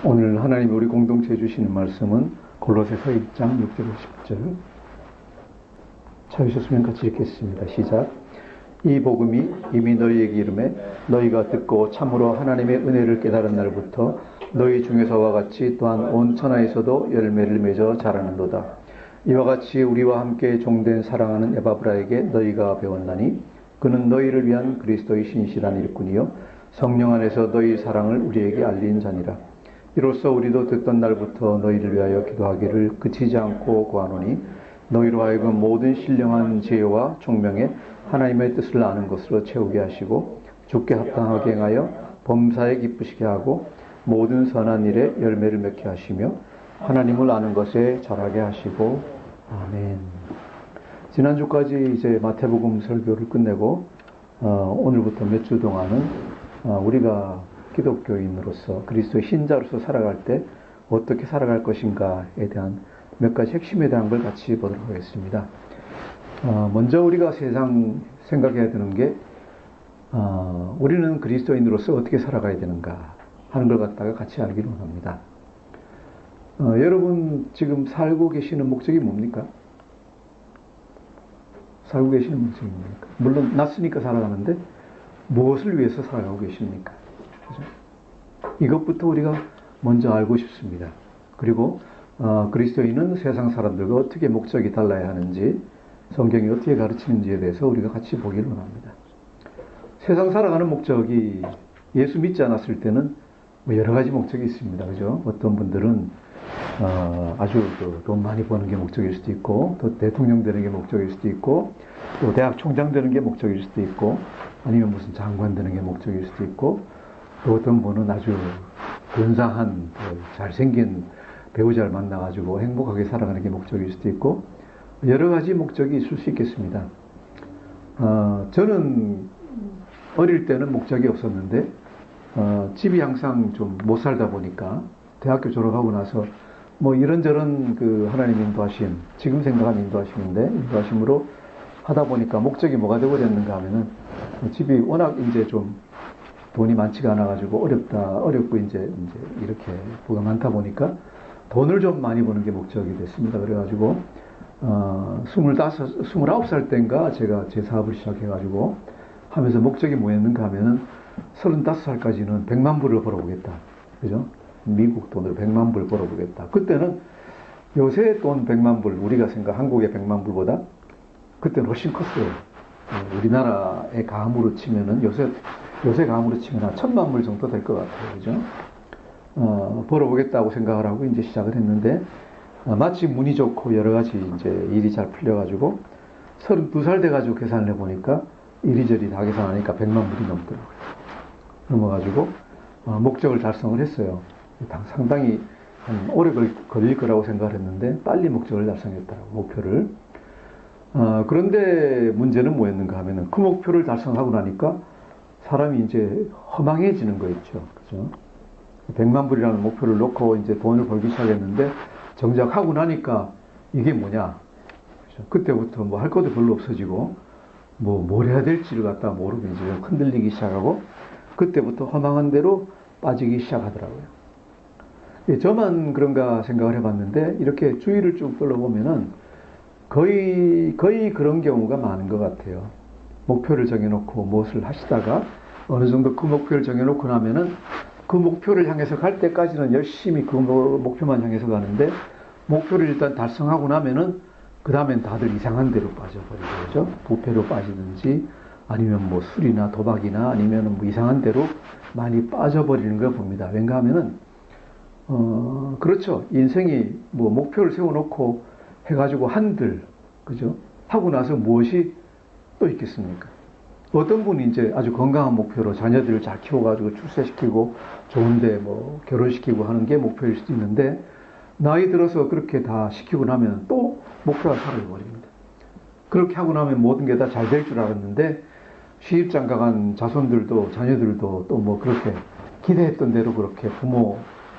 오늘 하나님이 우리 공동체에 주시는 말씀은 골로새서 1장 6절에서 10절. 찾으셨으면 같이 읽겠습니다. 시작. 이 복음이 이미 너희에게 이르매 너희가 듣고 참으로 하나님의 은혜를 깨달은 날부터 너희 중에서와 같이 또한 온 천하에서도 열매를 맺어 자라는도다. 이와 같이 우리와 함께 종된 사랑하는 에바브라에게 너희가 배웠나니 그는 너희를 위한 그리스도의 신실한 일꾼이요 성령 안에서 너희 사랑을 우리에게 알린 자니라. 이로써 우리도 듣던 날부터 너희를 위하여 기도하기를 그치지 않고 구하노니 너희로 하여금 모든 신령한 지혜와 총명에 하나님의 뜻을 아는 것으로 채우게 하시고 주께 합당하게 행하여 범사에 기쁘시게 하고 모든 선한 일에 열매를 맺게 하시며 하나님을 아는 것에 자라게 하시고 아멘. 지난주까지 이제 마태복음 설교를 끝내고 오늘부터 몇 주 동안은 우리가 기독교인으로서 그리스도의 신자로서 살아갈 때 어떻게 살아갈 것인가에 대한 몇 가지 핵심에 대한 걸 같이 보도록 하겠습니다. 먼저 우리가 세상 생각해야 되는 게 우리는 그리스도인으로서 어떻게 살아가야 되는가 하는 걸 갖다가 같이 알기로 합니다. 여러분 지금 살고 계시는 목적이 뭡니까? 살고 계시는 목적이 뭡니까? 물론 났으니까 살아가는데 무엇을 위해서 살아가고 계십니까? 그죠? 이것부터 우리가 먼저 알고 싶습니다. 그리고 그리스도인은 세상 사람들과 어떻게 목적이 달라야 하는지 성경이 어떻게 가르치는지에 대해서 우리가 같이 보기를 원합니다. 세상 살아가는 목적이 예수 믿지 않았을 때는 여러 가지 목적이 있습니다. 그죠? 어떤 분들은 아주 돈 많이 버는 게 목적일 수도 있고 또 대통령 되는 게 목적일 수도 있고 또 대학 총장 되는 게 목적일 수도 있고 아니면 무슨 장관 되는 게 목적일 수도 있고 또 어떤 분은 아주 근사한 잘생긴 배우자를 만나가지고 행복하게 살아가는 게 목적일 수도 있고 여러 가지 목적이 있을 수 있겠습니다. 저는 어릴 때는 목적이 없었는데 집이 항상 좀 못 살다 보니까 대학교 졸업하고 나서 뭐 이런저런 그 하나님 인도하심, 지금 생각하는 인도하심으로 하다 보니까 목적이 뭐가 되어버렸는가 하면은 집이 워낙 이제 좀 돈이 많지가 않아가지고 어렵고 이제 이렇게 부가 많다 보니까 돈을 좀 많이 버는 게 목적이 됐습니다. 그래가지고 29살 때인가 제가 제 사업을 시작해가지고 하면서 목적이 뭐였는가 하면은 35살까지는 100만 불을 벌어보겠다. 그죠? 미국 돈으로 100만 불 벌어보겠다. 그때는 요새 돈 100만 불, 우리가 한국의 100만 불보다 그때는 훨씬 컸어요. 우리나라의 가함으로 치면은 요새 가함으로 치면 한 1000만 불 정도 될 것 같아요. 그죠? 벌어보겠다고 생각을 하고 이제 시작을 했는데 마침 운이 좋고 여러 가지 이제 일이 잘 풀려가지고 32살 돼가지고 계산을 해보니까 이리저리 다 계산하니까 100만 불이 넘더라고요. 넘어가지고 목적을 달성을 했어요. 상당히 오래 걸릴 거라고 생각을 했는데 빨리 목적을 달성했더라고요. 목표를. 그런데 문제는 뭐였는가 하면은 그 목표를 달성하고 나니까 사람이 이제 허망해지는 거 있죠. 그죠? 100만 불이라는 목표를 놓고 이제 돈을 벌기 시작했는데 정작 하고 나니까 이게 뭐냐. 그죠? 그때부터 뭐 할 것도 별로 없어지고 뭘 해야 될지를 갖다 모르고 이제 흔들리기 시작하고 그때부터 허망한 대로 빠지기 시작하더라고요. 저만 그런가 생각을 해봤는데 이렇게 주위를 쭉 둘러보면은 거의 그런 경우가 많은 것 같아요. 목표를 정해놓고 무엇을 하시다가 어느 정도 그 목표를 정해놓고 나면은 그 목표를 향해서 갈 때까지는 열심히 그 목표만 향해서 가는데 목표를 일단 달성하고 나면은 그 다음엔 다들 이상한 데로 빠져버리죠. 그죠? 부패로 빠지든지 아니면 뭐 술이나 도박이나 아니면 뭐 이상한 데로 많이 빠져버리는 걸 봅니다. 왠가 하면은 그렇죠. 인생이 뭐 목표를 세워놓고 해가지고 한들 그죠? 하고 나서 무엇이 또 있겠습니까? 어떤 분이 이제 아주 건강한 목표로 자녀들을 잘 키워가지고 출세시키고 좋은데 뭐 결혼시키고 하는 게 목표일 수도 있는데 나이 들어서 그렇게 다 시키고 나면 또 목표가 사라져버립니다. 그렇게 하고 나면 모든 게 다 잘 될 줄 알았는데 시집장가간 자손들도 자녀들도 또 뭐 그렇게 기대했던 대로 그렇게 부모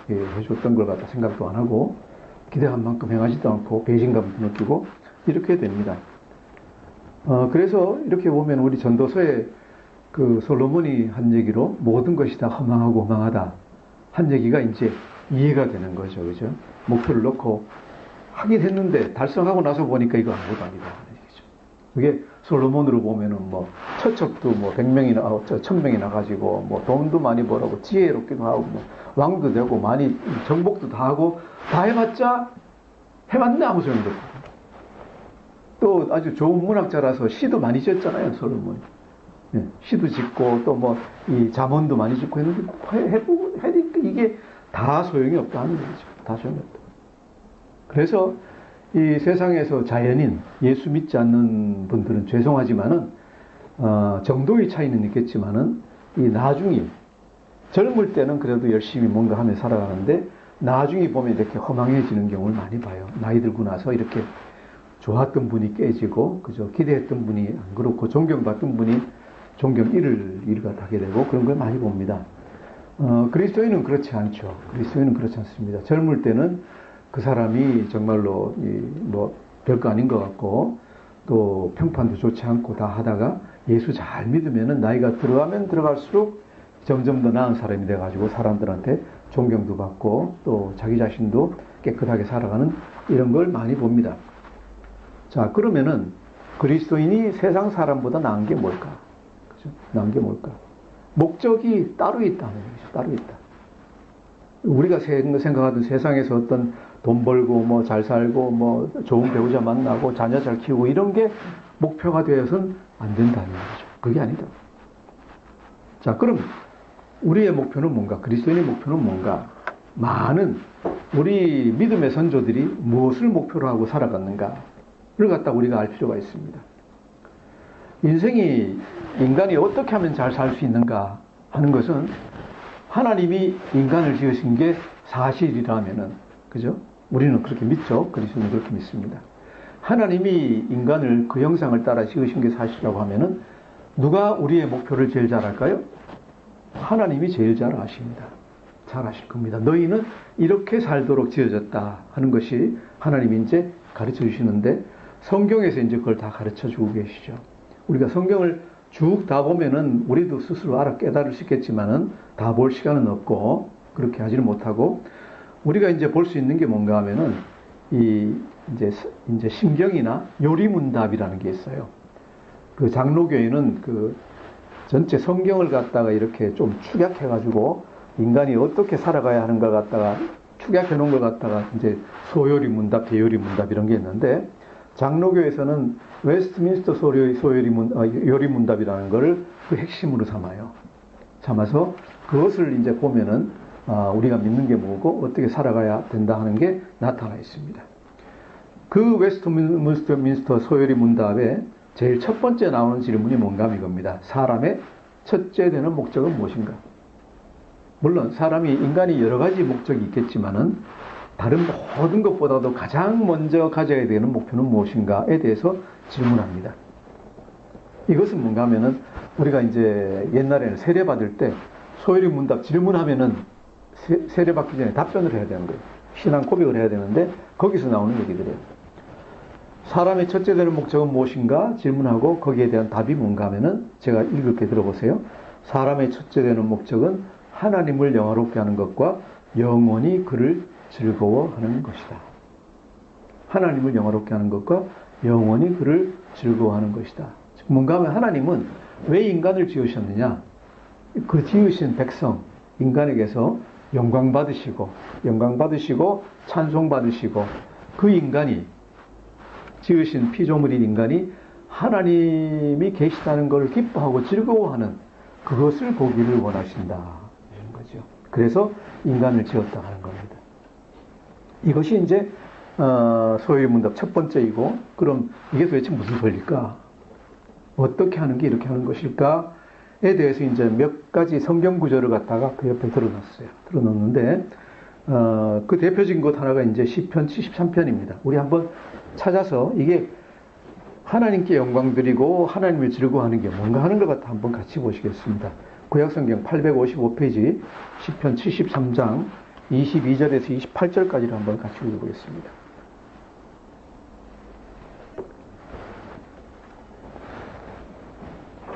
해줬던 걸 갖다 생각도 안 하고 기대한 만큼 행하지도 않고 배신감도 느끼고 이렇게 됩니다. 그래서 이렇게 보면 우리 전도서에 그 솔로몬이 한 얘기로 모든 것이 다 허망하고 허망하다 한 얘기가 이제 이해가 되는 거죠. 그죠? 목표를 놓고 하긴 했는데 달성하고 나서 보니까 이거 아무것도 아니다. 그게 솔로몬으로 보면은 뭐 처첩도 뭐 100명이나 1000명이나 가지고 뭐 돈도 많이 벌고 지혜롭기도 하고 뭐 왕도 되고 많이 정복도 다 하고 다 해봤자 해봤는데 아무 소용도 없고 또 아주 좋은 문학자라서 시도 많이 지었잖아요, 솔로몬. 예, 시도 짓고 또 뭐 이 잠언도 많이 짓고 했는데 해니까 이게 다 소용이 없다 하는 거죠. 다 소용이 없다. 그래서 이 세상에서 자연인, 예수 믿지 않는 분들은 죄송하지만은, 정도의 차이는 있겠지만은, 이 나중에, 젊을 때는 그래도 열심히 뭔가 하며 살아가는데, 나중에 보면 이렇게 허망해지는 경우를 많이 봐요. 나이 들고 나서 이렇게 좋았던 분이 깨지고, 그죠? 기대했던 분이 안 그렇고, 존경받던 분이 존경 잃을 하게 되고, 그런 걸 많이 봅니다. 그리스도인은 그렇지 않죠. 그리스도인은 그렇지 않습니다. 젊을 때는 그 사람이 정말로 뭐 별거 아닌 것 같고 또 평판도 좋지 않고 다 하다가 예수 잘 믿으면은 나이가 들어가면 들어갈수록 점점 더 나은 사람이 돼가지고 사람들한테 존경도 받고 또 자기 자신도 깨끗하게 살아가는 이런 걸 많이 봅니다. 자, 그러면은 그리스도인이 세상 사람보다 나은 게 뭘까? 그죠? 나은 게 뭘까? 목적이 따로 있다는 거죠. 따로 있다. 우리가 생각하던 세상에서 어떤 돈 벌고 뭐 잘 살고 뭐 좋은 배우자 만나고 자녀 잘 키우고 이런 게 목표가 되어서는 안 된다는 거죠. 그게 아니다. 자, 그럼 우리의 목표는 뭔가? 그리스도인의 목표는 뭔가? 많은 우리 믿음의 선조들이 무엇을 목표로 하고 살아갔는가를 갖다 우리가 알 필요가 있습니다. 인생이 인간이 어떻게 하면 잘 살 수 있는가 하는 것은 하나님이 인간을 지으신 게 사실이라면은, 그죠? 우리는 그렇게 믿죠. 그리스도는 그렇게 믿습니다. 하나님이 인간을 그 형상을 따라 지으신 게 사실이라고 하면은 누가 우리의 목표를 제일 잘 알까요? 하나님이 제일 잘 아십니다. 잘 아실 겁니다. 너희는 이렇게 살도록 지어졌다 하는 것이 하나님이 이제 가르쳐 주시는데 성경에서 이제 그걸 다 가르쳐 주고 계시죠. 우리가 성경을 쭉 다 보면은 우리도 스스로 알아 깨달을 수 있겠지만은 다 볼 시간은 없고 그렇게 하지는 못하고 우리가 이제 볼 수 있는 게 뭔가 하면은 이제 심경이나 요리문답이라는 게 있어요. 그 장로교회는 그 전체 성경을 갖다가 이렇게 좀 축약해가지고 인간이 어떻게 살아가야 하는가 갖다가 축약해 놓은 걸 갖다가 이제 소요리문답, 대요리문답 이런 게 있는데 장로교에서는 웨스트민스터 요리문답이라는 것을 그 핵심으로 삼아서 그것을 이제 보면은 우리가 믿는 게 뭐고 어떻게 살아가야 된다 하는 게 나타나 있습니다. 그 웨스트민스터 소요리문답에 제일 첫 번째 나오는 질문이 뭔가 하면 이겁니다. 사람의 첫째 되는 목적은 무엇인가? 물론 인간이 여러 가지 목적이 있겠지만은 다른 모든 것보다도 가장 먼저 가져야 되는 목표는 무엇인가에 대해서 질문합니다. 이것은 뭔가 하면은 우리가 이제 옛날에는 세례 받을 때 소요리 문답 질문하면은 세례 받기 전에 답변을 해야 되는 거예요. 신앙 고백을 해야 되는데 거기서 나오는 얘기들이에요. 사람의 첫째 되는 목적은 무엇인가 질문하고 거기에 대한 답이 뭔가 하면은 제가 읽을게 들어보세요. 사람의 첫째 되는 목적은 하나님을 영화롭게 하는 것과 영원히 그를 즐거워하는 것이다. 하나님을 영화롭게 하는 것과 영원히 그를 즐거워하는 것이다. 뭔가 하면 하나님은 왜 인간을 지으셨느냐? 그 지으신 백성, 인간에게서 영광 받으시고 찬송 받으시고 그 인간이 지으신 피조물인 인간이 하나님이 계시다는 것을 기뻐하고 즐거워하는 그것을 보기를 원하신다. 이런 거죠. 그래서 인간을 지었다 하는 겁니다. 이것이 이제 소요리문답 첫 번째이고 그럼 이게 도대체 무슨 소리일까? 어떻게 하는 게 이렇게 하는 것일까에 대해서 이제 몇 가지 성경 구절을 갖다가 그 옆에 들어놓는데 그 대표적인 것 하나가 이제 시편 73편입니다. 우리 한번 찾아서 이게 하나님께 영광 드리고 하나님을 즐거워하는 게 뭔가 하는 것 같아 한번 같이 보시겠습니다. 구약성경 855페이지 시편 73장 22절에서 28절까지를 한번 같이 읽어보겠습니다.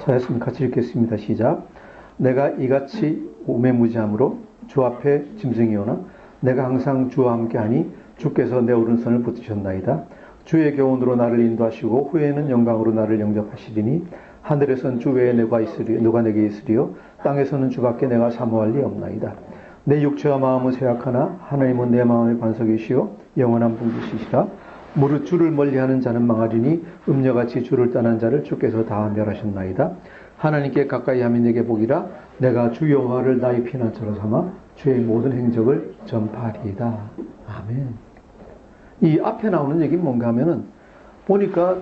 찾았으면 같이 읽겠습니다. 시작. 내가 이같이 우매무지함으로 주 앞에 짐승이 오나 내가 항상 주와 함께하니 주께서 내 오른손을 붙드셨나이다. 주의 교훈으로 나를 인도하시고 후에는 영광으로 나를 영접하시리니 하늘에선 주 외에 누가 내게 있으리요 땅에서는 주밖에 내가 사모할 리 없나이다. 내 육체와 마음은 쇠약하나 하나님은 내 마음의 반석이시요 영원한 분이시시라. 무릇 주를 멀리하는 자는 망하리니 음녀같이 주를 떠난 자를 주께서 다 멸하셨나이다. 하나님께 가까이 하면 내게 복이라. 내가 주 여호와를 나의 피난처로 삼아 주의 모든 행적을 전파하리이다. 아멘. 이 앞에 나오는 얘기는 뭔가 하면은 보니까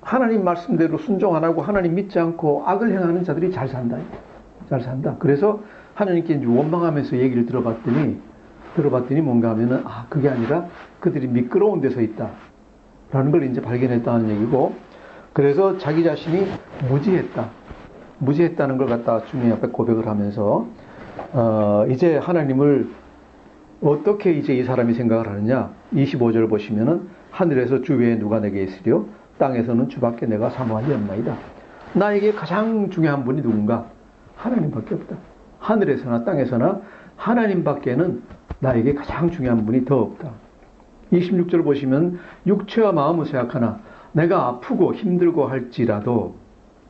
하나님 말씀대로 순종 안 하고 하나님 믿지 않고 악을 행하는 자들이 잘 산다. 잘 산다. 그래서 하나님께 이제 원망하면서 얘기를 들어봤더니 뭔가 하면은 그게 아니라 그들이 미끄러운 데서 있다. 라는 걸 이제 발견했다는 얘기고, 그래서 자기 자신이 무지했다는 걸 갖다 주님 앞에 고백을 하면서 이제 하나님을 어떻게 이제 이 사람이 생각을 하느냐. 25절 보시면은 하늘에서 주 외에 누가 내게 있으리요 땅에서는 주밖에 내가 사모할 리 없나이다. 나에게 가장 중요한 분이 누군가? 하나님밖에 없다. 하늘에서나 땅에서나 하나님밖에는 나에게 가장 중요한 분이 더 없다. 26절 보시면 육체와 마음은 쇠약하나 내가 아프고 힘들고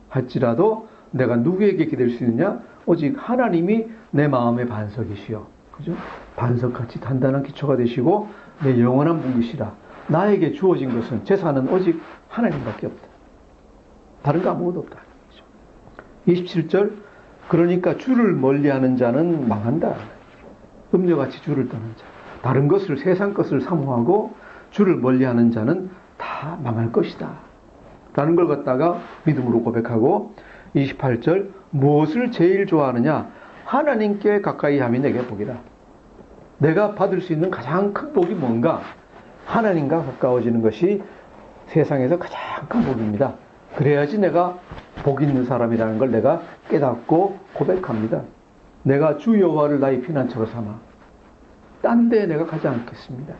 할지라도 내가 누구에게 기댈 수 있느냐? 오직 하나님이 내 마음의 반석이시여. 그죠? 반석같이 단단한 기초가 되시고 내 영원한 분이시라. 나에게 주어진 것은 재산은 오직 하나님밖에 없다. 다른 거 아무것도 없다. 27절 그러니까 주를 멀리하는 자는 망한다. 음녀같이 주를 떠난 자. 다른 것을 세상 것을 사모하고 주를 멀리하는 자는 다 망할 것이다. 라는 걸 갖다가 믿음으로 고백하고 28절 무엇을 제일 좋아하느냐? 하나님께 가까이 하면 내게 복이다. 내가 받을 수 있는 가장 큰 복이 뭔가? 하나님과 가까워지는 것이 세상에서 가장 큰 복입니다. 그래야지 내가 복 있는 사람이라는 걸 내가 깨닫고 고백합니다. 내가 주 여호와를 나의 피난처로 삼아 딴 데 내가 가지 않겠습니다.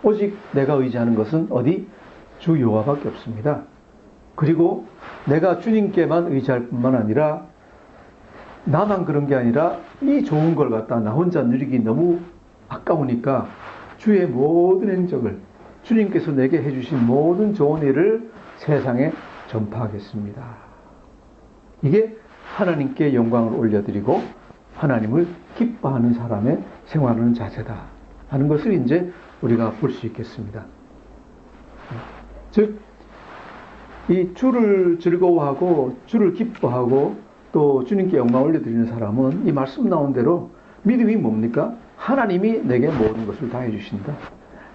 오직 내가 의지하는 것은 어디? 주 여호와밖에 없습니다. 그리고 내가 주님께만 의지할 뿐만 아니라 나만 그런 게 아니라 이 좋은 걸 갖다 나 혼자 누리기 너무 아까우니까 주의 모든 행적을 주님께서 내게 해주신 모든 좋은 일을 세상에 전파하겠습니다. 이게 하나님께 영광을 올려드리고 하나님을 기뻐하는 사람의 생활하는 자세다 하는 것을 이제 우리가 볼 수 있겠습니다. 즉, 이 주를 즐거워하고 주를 기뻐하고 또 주님께 영광을 올려드리는 사람은 이 말씀 나온 대로 믿음이 뭡니까? 하나님이 내게 모든 것을 다 해주신다.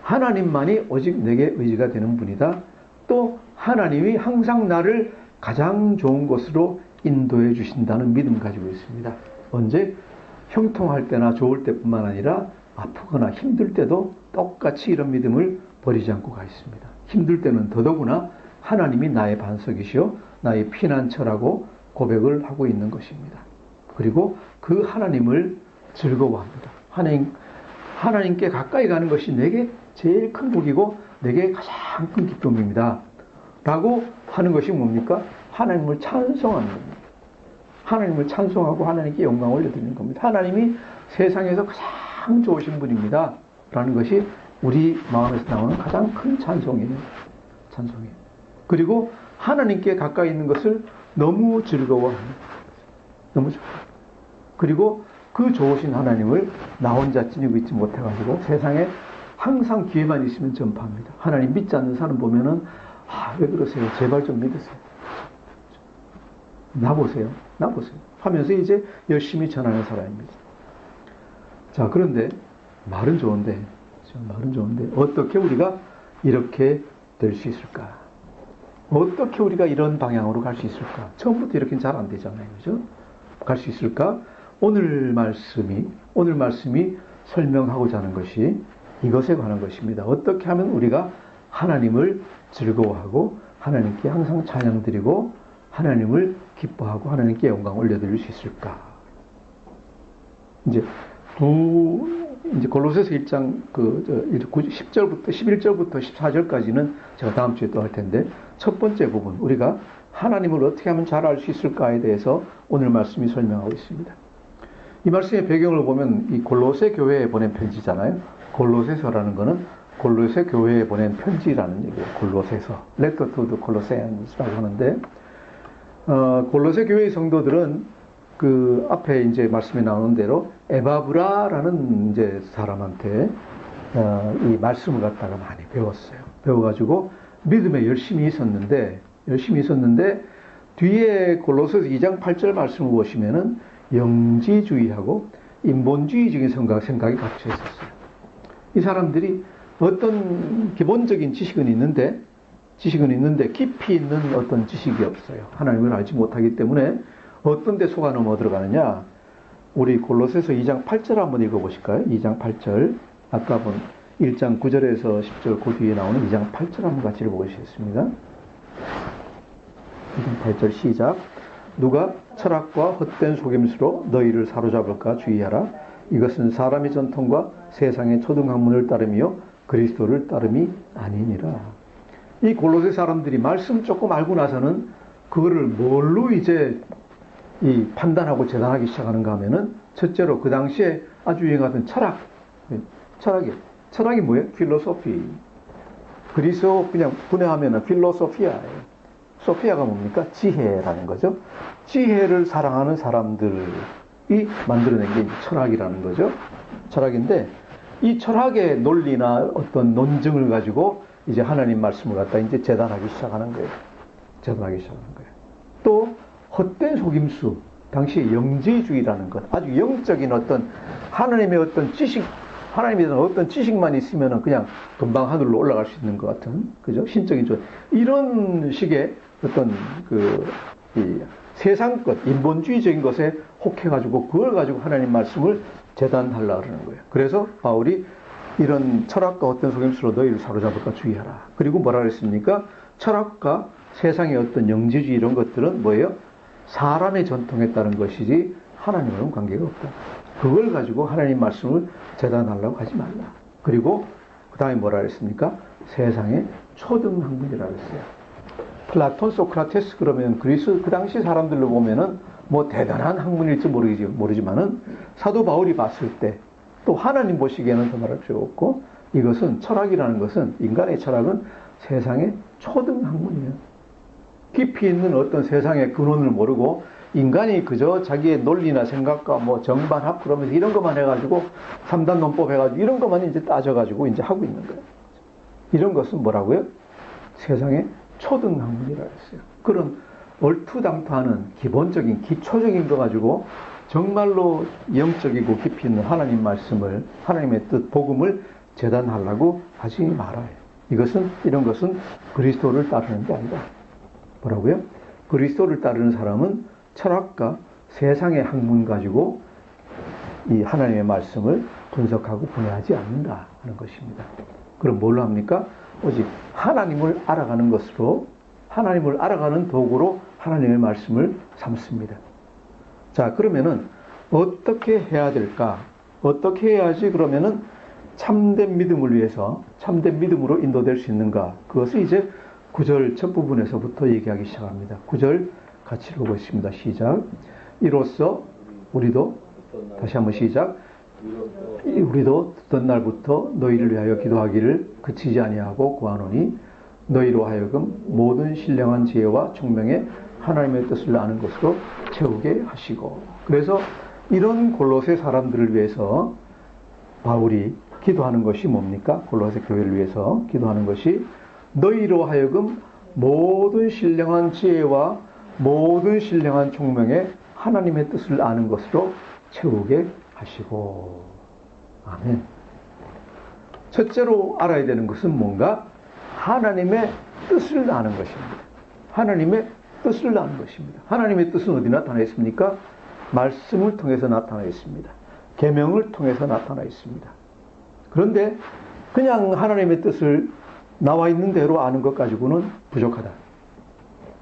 하나님만이 오직 내게 의지가 되는 분이다. 또 하나님이 항상 나를 가장 좋은 곳으로 인도해 주신다는 믿음 가지고 있습니다. 언제? 형통할 때나 좋을 때뿐만 아니라 아프거나 힘들 때도 똑같이 이런 믿음을 버리지 않고 가 있습니다. 힘들 때는 더더구나 하나님이 나의 반석이시오 나의 피난처라고 고백을 하고 있는 것입니다. 그리고 그 하나님을 즐거워합니다. 하나님께 가까이 가는 것이 내게 제일 큰 복이고 내게 가장 큰 기쁨입니다. 라고 하는 것이 뭡니까? 하나님을 찬송하는 겁니다. 하나님을 찬송하고 하나님께 영광을 올려드리는 겁니다. 하나님이 세상에서 가장 좋으신 분입니다. 라는 것이 우리 마음에서 나오는 가장 큰 찬송이에요. 찬송이에요. 그리고 하나님께 가까이 있는 것을 너무 즐거워합니다. 너무 좋아요. 그리고 그 좋으신 하나님을 나 혼자 지니고 있지 못해가지고 세상에 항상 기회만 있으면 전파합니다. 하나님 믿지 않는 사람 보면은 왜 그러세요? 제발 좀 믿으세요. 나 보세요 하면서 이제 열심히 전하는 사람입니다. 자, 그런데 말은 좋은데 어떻게 우리가 이렇게 될 수 있을까? 어떻게 우리가 이런 방향으로 갈 수 있을까? 처음부터 이렇게는 잘 안 되잖아요. 그죠? 갈 수 있을까? 오늘 말씀이 설명하고자 하는 것이 이것에 관한 것입니다. 어떻게 하면 우리가 하나님을 즐거워하고 하나님께 항상 찬양드리고 하나님을 기뻐하고 하나님께 영광 올려드릴 수 있을까? 이제 골로새서 1장 10절부터 11절부터 14절까지는 제가 다음 주에 또 할 텐데 첫 번째 부분 우리가 하나님을 어떻게 하면 잘 알 수 있을까에 대해서 오늘 말씀이 설명하고 있습니다. 이 말씀의 배경을 보면 이 골로새 교회에 보낸 편지잖아요. 골로새서라는 거는 골로새 교회에 보낸 편지라는 얘기예요. 골로새서. Letter to the Colossians라고 하는데, 골로새 교회의 성도들은 그 앞에 이제 말씀이 나오는 대로 에바브라라는 이제 사람한테 이 말씀을 갖다가 많이 배웠어요. 배워가지고 믿음에 열심히 있었는데 뒤에 골로새서 2장 8절 말씀을 보시면은 영지주의하고 인본주의적인 생각이 갇혀 있었어요. 이 사람들이 어떤 기본적인 지식은 있는데 깊이 있는 어떤 지식이 없어요. 하나님을 알지 못하기 때문에 어떤 데 속아 넘어 들어가느냐. 우리 골로새서 2장 8절 한번 읽어보실까요? 2장 8절. 아까 본 1장 9절에서 10절 그 뒤에 나오는 2장 8절 한번 같이 읽어보시겠습니다. 2장 8절 시작. 누가 철학과 헛된 속임수로 너희를 사로잡을까 주의하라. 이것은 사람의 전통과 세상의 초등학문을 따르며 그리스도를 따름이 아니니라. 이 골로새 사람들이 말씀 조금 알고 나서는 그거를 뭘로 이제 이 판단하고 재단하기 시작하는가 하면은 첫째로 그 당시에 아주 유행하던 철학이 뭐예요? 필로소피. 그리스어 그냥 분해하면은 필로소피아예요. 소피아가 뭡니까? 지혜라는 거죠. 지혜를 사랑하는 사람들이 만들어낸 게 철학이라는 거죠. 철학인데 이 철학의 논리나 어떤 논증을 가지고 이제 하나님 말씀을 갖다 이제 재단하기 시작하는 거예요. 또 헛된 속임수, 당시에 영지주의라는 것, 아주 영적인 어떤 하나님의 어떤 지식, 하나님에 대한 어떤 지식만 있으면은 그냥 금방 하늘로 올라갈 수 있는 것 같은, 그죠? 신적인 조 이런 식의 어떤 이 세상 것, 인본주의적인 것에 혹해가지고 그걸 가지고 하나님 말씀을 재단하려고 그러는 거예요. 그래서 바울이 이런 철학과 어떤 속임수로 너희를 사로잡을까 주의하라. 그리고 뭐라 그랬습니까? 철학과 세상의 어떤 영지주의 이런 것들은 뭐예요? 사람의 전통에 따른 것이지 하나님과는 관계가 없다. 그걸 가지고 하나님 말씀을 재단하려고 하지 말라. 그리고 그 다음에 뭐라 그랬습니까? 세상의 초등학문이라고 했어요. 플라톤, 소크라테스 그러면 그리스 그 당시 사람들로 보면은 뭐 대단한 학문일지 모르지만은 사도 바울이 봤을 때 또 하나님 보시기에는 더 말할 필요 없고 이것은 철학이라는 것은 인간의 철학은 세상의 초등학문이에요. 깊이 있는 어떤 세상의 근원을 모르고 인간이 그저 자기의 논리나 생각과 뭐 정반합 그러면서 이런 것만 해가지고 3단 논법 해가지고 이런 것만 이제 따져가지고 이제 하고 있는 거예요. 이런 것은 뭐라고요? 세상의 초등학문이라고 했어요. 그런 얼토당토하는 기본적인 기초적인 거 가지고 정말로 영적이고 깊이 있는 하나님 말씀을 하나님의 뜻 복음을 재단하려고 하지 말아요. 이런 것은 그리스도를 따르는 게 아니다. 뭐라고요? 그리스도를 따르는 사람은 철학과 세상의 학문 가지고 이 하나님의 말씀을 분석하고 분해하지 않는다 하는 것입니다. 그럼 뭘로 합니까? 오직 하나님을 알아가는 것으로 하나님을 알아가는 도구로 하나님의 말씀을 삼습니다. 자, 그러면은 어떻게 해야 될까? 어떻게 해야지 그러면은 참된 믿음을 위해서 참된 믿음으로 인도될 수 있는가? 그것을 이제 9절 첫 부분에서부터 얘기하기 시작합니다. 9절 같이 읽어보겠습니다. 시작. 이로써 우리도 다시 한번 시작. 우리도 듣던 날부터 너희를 위하여 기도하기를 그치지 아니하고 구하노니 너희로 하여금 모든 신령한 지혜와 총명에 하나님의 뜻을 아는 것으로 채우게 하시고. 그래서 이런 골로새 사람들을 위해서 바울이 기도하는 것이 뭡니까? 골로새 교회를 위해서 기도하는 것이 너희로 하여금 모든 신령한 지혜와 모든 신령한 총명에 하나님의 뜻을 아는 것으로 채우게 하시고. 아멘. 첫째로 알아야 되는 것은 뭔가? 하나님의 뜻을 아는 것입니다. 하나님의 뜻을 아는 것입니다. 하나님의 뜻은 어디 나타나 있습니까? 말씀을 통해서 나타나 있습니다. 계명을 통해서 나타나 있습니다. 그런데 그냥 하나님의 뜻을 나와 있는 대로 아는 것 가지고는 부족하다.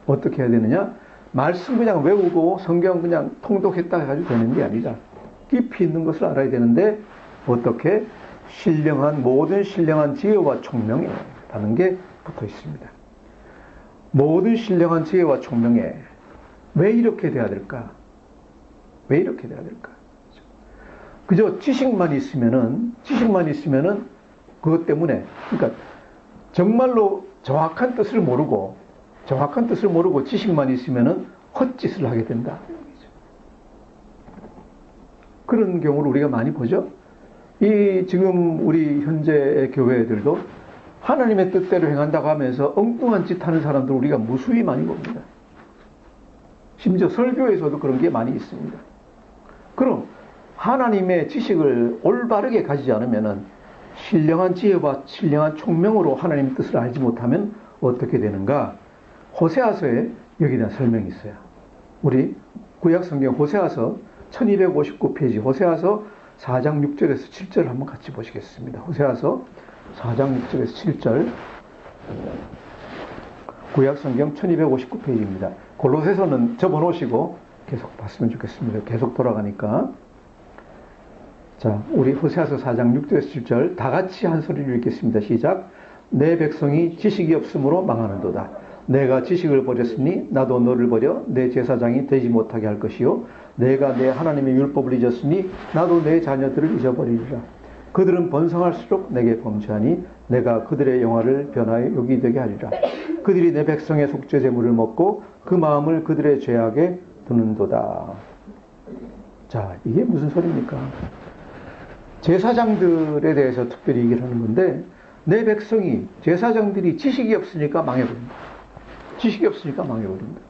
어떻게 해야 되느냐? 말씀 그냥 외우고 성경 그냥 통독했다 해가지고 되는 게 아니라 깊이 있는 것을 알아야 되는데 어떻게? 모든 신령한 지혜와 총명에 라는 게 붙어 있습니다. 모든 신령한 지혜와 총명에 왜 이렇게 돼야 될까? 왜 이렇게 돼야 될까? 그저 지식만 있으면은 그것 때문에, 그러니까 정말로 정확한 뜻을 모르고 지식만 있으면은 헛짓을 하게 된다. 그런 경우를 우리가 많이 보죠. 이 지금 우리 현재의 교회들도 하나님의 뜻대로 행한다고 하면서 엉뚱한 짓 하는 사람들 우리가 무수히 많이 봅니다. 심지어 설교에서도 그런 게 많이 있습니다. 그럼 하나님의 지식을 올바르게 가지지 않으면은 신령한 지혜와 신령한 총명으로 하나님의 뜻을 알지 못하면 어떻게 되는가? 호세아서에 여기에 대한 설명이 있어요. 우리 구약성경 호세아서 1259페이지 호세아서 4장 6절에서 7절 한번 같이 보시겠습니다. 호세아서 4장 6절에서 7절 구약성경 1259페이지입니다. 골로새서는 접어놓으시고 계속 봤으면 좋겠습니다. 계속 돌아가니까. 자, 우리 호세아서 4장 6절에서 7절 다 같이 한 소리를 읽겠습니다. 시작. 내 백성이 지식이 없으므로 망하는도다. 내가 지식을 버렸으니 나도 너를 버려 내 제사장이 되지 못하게 할 것이요 내가 내 하나님의 율법을 잊었으니 나도 내 자녀들을 잊어버리리라. 그들은 번성할수록 내게 범죄하니 내가 그들의 영화를 변화에 욕이 되게 하리라. 그들이 내 백성의 속죄 제물을 먹고 그 마음을 그들의 죄악에 두는도다. 자, 이게 무슨 소리입니까? 제사장들에 대해서 특별히 얘기를 하는 건데, 내 백성이, 제사장들이 지식이 없으니까 망해버린다. 지식이 없으니까 망해버린다.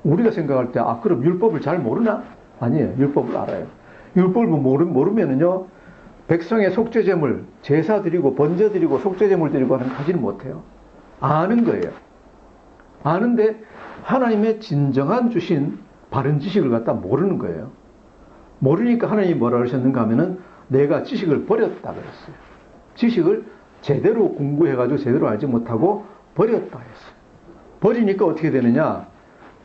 우리가 생각할 때, 그럼 율법을 잘 모르나? 아니에요. 율법을 알아요. 율법을 모르면은요, 백성의 속죄제물, 제사 드리고, 번제 드리고, 속죄제물 드리고 하는 하지는 못해요. 아는 거예요. 아는데, 하나님의 진정한 주신 바른 지식을 갖다 모르는 거예요. 모르니까 하나님이 뭐라 그러셨는가 하면은, 내가 지식을 버렸다 그랬어요. 지식을 제대로 공부해가지고 제대로 알지 못하고 버렸다 했어요. 버리니까 어떻게 되느냐?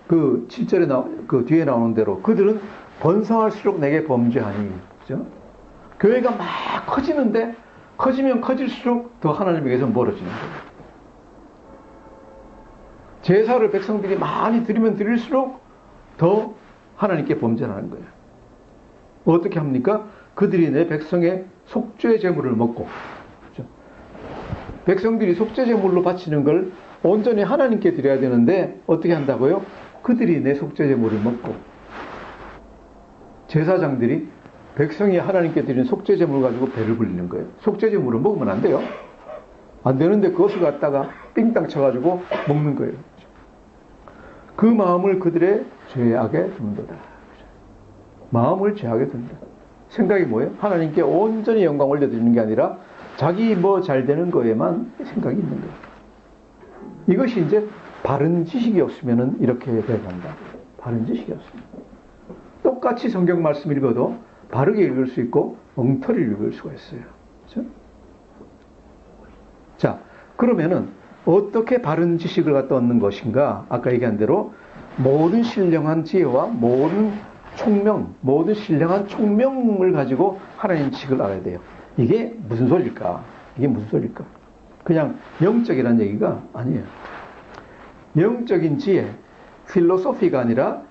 그 7절에 그 뒤에 나오는 대로 그들은 번성할수록 내게 범죄하니. 그죠? 교회가 막 커지는데 커지면 커질수록 더 하나님에게서 멀어지는 거예요. 제사를 백성들이 많이 드리면 드릴수록 더 하나님께 범죄를 하는 거예요. 어떻게 합니까? 그들이 내 백성의 속죄 제물을 먹고, 그렇죠? 백성들이 속죄 제물로 바치는 걸 온전히 하나님께 드려야 되는데 어떻게 한다고요? 그들이 내 속죄 제물을 먹고, 제사장들이 백성이 하나님께 드린 속죄 제물을 가지고 배를 불리는 거예요. 속죄 제물을 먹으면 안 돼요. 안 되는데 그것을 갖다가 삥땅 쳐가지고 먹는 거예요. 그 마음을 그들의 죄악에 둔다. 마음을 죄악에 둔다. 생각이 뭐예요? 하나님께 온전히 영광 올려드리는 게 아니라 자기 뭐 잘 되는 거에만 생각이 있는 거예요. 이것이 이제 바른 지식이 없으면 이렇게 돼간다. 바른 지식이 없습니다. 똑같이 성경 말씀 읽어도 바르게 읽을 수 있고 엉터리를 읽을 수가 있어요. 그렇죠? 자, 그러면은 어떻게 바른 지식을 갖다 얻는 것인가? 아까 얘기한 대로 모든 신령한 지혜와 모든 신령한 총명을 가지고 하나님 지식을 알아야 돼요. 이게 무슨 소리일까? 그냥 영적이라는 얘기가 아니에요. 영적인 지혜, 필로소피가 아니라,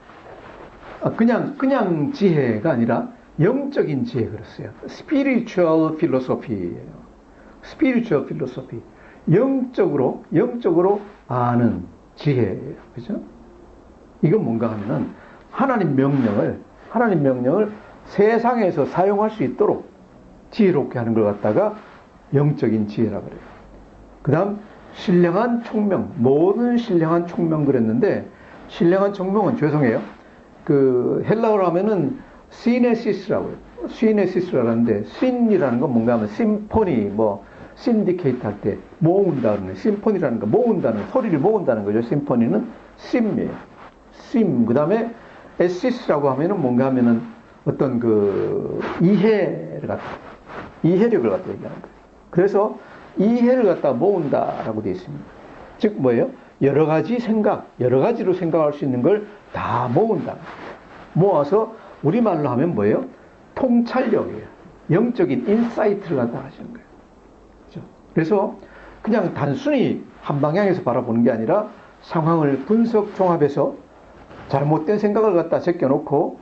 그냥 지혜가 아니라 영적인 지혜 그랬어요. spiritual philosophy예요. spiritual philosophy. 영적으로 아는 지혜예요. 그죠? 이건 뭔가 하면은 하나님 명령을 세상에서 사용할 수 있도록 지혜롭게 하는 걸 갖다가 영적인 지혜라고 그래요. 그 다음, 신령한 총명, 모든 신령한 총명 그랬는데, 신령한 총명은 죄송해요. 그 헬라어로 하면은 시네시스라고 해요. 시네시스라고 하는데, 신이라는 건 뭔가 하면 심포니, 신디케이트 할 때 모은다는, 심포니라는 거, 모은다는, 소리를 모은다는 거죠. 심포니는 심이에요. 그 다음에 에시스라고 하면은 뭔가 하면은 어떤 그 이해력을 갖다 얘기하는 거예요. 그래서 이해를 갖다 모은다라고 되어 있습니다. 즉 뭐예요? 여러 가지로 생각할 수 있는 걸 다 모은다. 모아서 우리말로 하면 뭐예요? 통찰력이에요. 영적인 인사이트를 갖다 하시는 거예요. 그렇죠? 그래서 그냥 단순히 한 방향에서 바라보는 게 아니라 상황을 분석 종합해서 잘못된 생각을 갖다 제껴놓고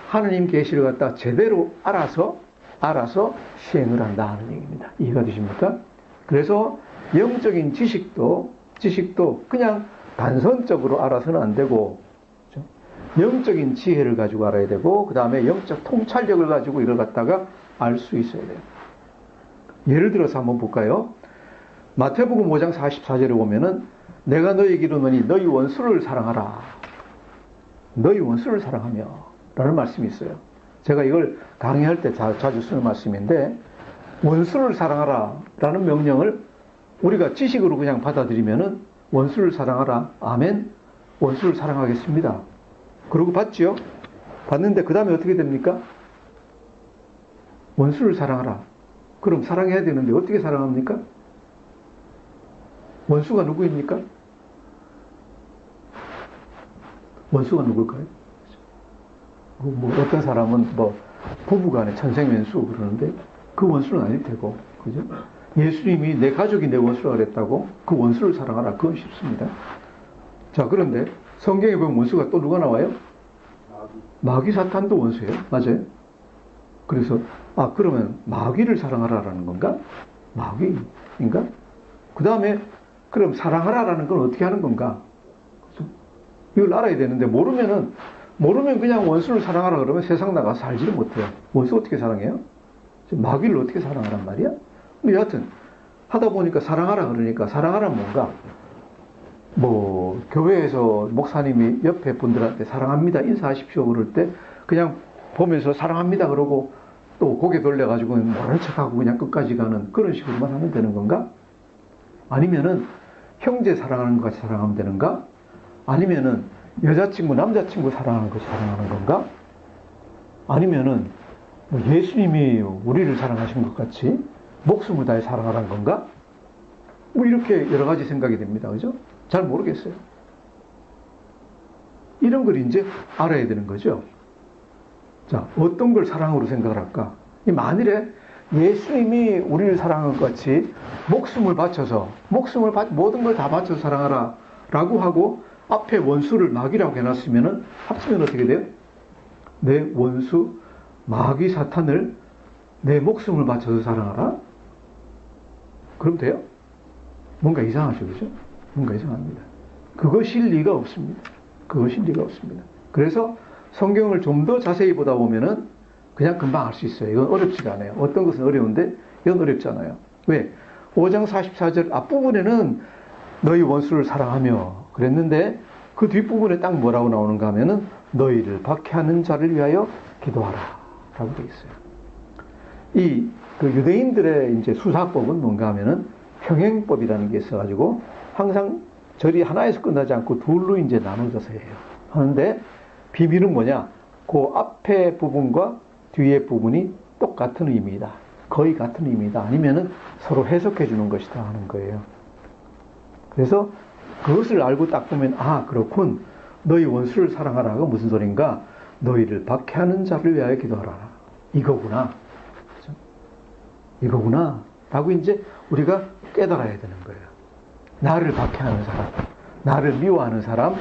하느님 계시를 갖다 제대로 알아서 알아서 시행을 한다 하는 얘기입니다. 이해가 되십니까? 그래서 영적인 지식도 그냥 단선적으로 알아서는 안 되고, 그렇죠? 영적인 지혜를 가지고 알아야 되고, 그 다음에 영적 통찰력을 가지고 이걸 갖다가 알 수 있어야 돼요. 예를 들어서 한번 볼까요? 마태복음 5장 44절에 보면은 내가 너희에게 이르노니 너희 원수를 사랑하라. 너희 원수를 사랑하며 라는 말씀이 있어요. 제가 이걸 강의할 때 자주 쓰는 말씀인데, 원수를 사랑하라 라는 명령을 우리가 지식으로 그냥 받아들이면은 원수를 사랑하라. 아멘. 원수를 사랑하겠습니다. 그러고 받지요? 받는데 그 다음에 어떻게 됩니까? 원수를 사랑하라. 그럼 사랑해야 되는데 어떻게 사랑합니까? 원수가 누구입니까? 원수가 누굴까요? 뭐 어떤 사람은 뭐 부부간에 천생연수 그러는데 그 원수는 아닐 테고, 그죠? 예수님이 내 가족이 내 원수라 그랬다고 그 원수를 사랑하라. 그건 쉽습니다. 자, 그런데 성경에 보면 원수가 또 누가 나와요? 마귀 사탄도 원수예요. 맞아요? 그래서 그러면 마귀를 사랑하라라는 건가? 마귀인가? 그 다음에 그럼 사랑하라라는 건 어떻게 하는 건가? 이걸 알아야 되는데 모르면 그냥 원수를 사랑하라 그러면 세상 나가서 살지를 못해요. 원수 어떻게 사랑해요? 마귀를 어떻게 사랑하란 말이야? 근데 여하튼 하다 보니까 사랑하라 그러니까 사랑하란 뭔가? 뭐 교회에서 목사님이 옆에 분들한테 사랑합니다 인사하십시오 그럴 때 그냥 보면서 사랑합니다 그러고 또 고개 돌려가지고 모른 척하고 그냥 끝까지 가는 그런 식으로만 하면 되는 건가? 아니면은 형제 사랑하는 것 같이 사랑하면 되는가? 아니면은 여자친구 남자친구 사랑하는 것이 사랑하는 건가? 아니면은 뭐 예수님이 우리를 사랑하신 것 같이 목숨을 다해 사랑하라는 건가? 뭐 이렇게 여러 가지 생각이 됩니다. 그죠? 잘 모르겠어요. 이런 걸 이제 알아야 되는 거죠. 자, 어떤 걸 사랑으로 생각을 할까? 만일에 예수님이 우리를 사랑한 것 같이 목숨을 바쳐서 모든 걸 다 바쳐서 사랑하라 라고 하고 앞에 원수를 마귀라고 해놨으면은 합치면 어떻게 돼요? 내 원수 마귀 사탄을 내 목숨을 바쳐서 사랑하라? 그럼 돼요? 뭔가 이상하죠, 그죠? 뭔가 이상합니다. 그것일 리가 없습니다. 그래서 성경을 좀 더 자세히 보다 보면은 그냥 금방 알 수 있어요. 이건 어렵지가 않아요. 어떤 것은 어려운데 이건 어렵잖아요. 왜? 5장 44절 앞부분에는 너희 원수를 사랑하며 그랬는데 그 뒷부분에 딱 뭐라고 나오는가 하면은 너희를 박해하는 자를 위하여 기도하라 라고 되어 있어요. 그 유대인들의 이제 수사법은 뭔가 하면은 평행법이라는 게 있어가지고 항상 절이 하나에서 끝나지 않고 둘로 이제 나눠져서 해요. 하는데 비밀은 뭐냐? 그 앞에 부분과 뒤에 부분이 똑같은 의미이다. 거의 같은 의미이다. 아니면은 서로 해석해 주는 것이다 하는 거예요. 그래서 그것을 알고 딱 보면 그렇군. 너희 원수를 사랑하라가 무슨 소린가? 너희를 박해하는 자를 위하여 기도하라. 이거구나. 그렇죠? 이거구나. 라고 이제 우리가 깨달아야 되는 거예요. 나를 박해하는 사람, 나를 미워하는 사람,